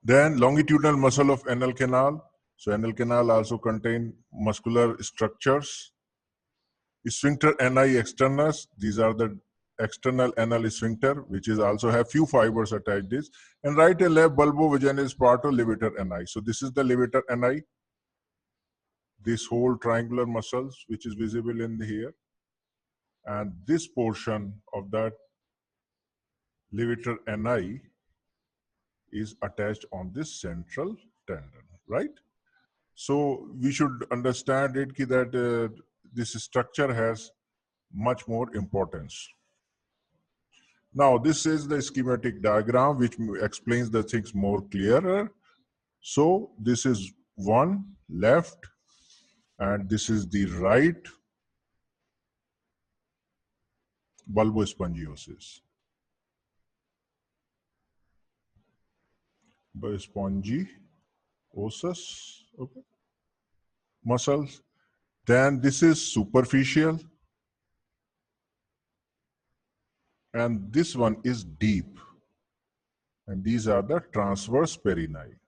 Then longitudinal muscle of anal canal. So anal canal also contain muscular structures. Sphincter ani externus. These are the external anal sphincter, which is also have few fibers attached this. And right and left bulbovaginous part of levator ani. So this is the levator ani. This whole triangular muscles, which is visible in here. And this portion of that levator ani is attached on this central tendon, right? So we should understand it that this structure has much more importance. Now this is the schematic diagram which explains the things more clearer. So this is one left and this is the right bulbospongiosis. Spongiosus, okay, muscles. Then this is superficial and this one is deep. And these are the transverse perineal.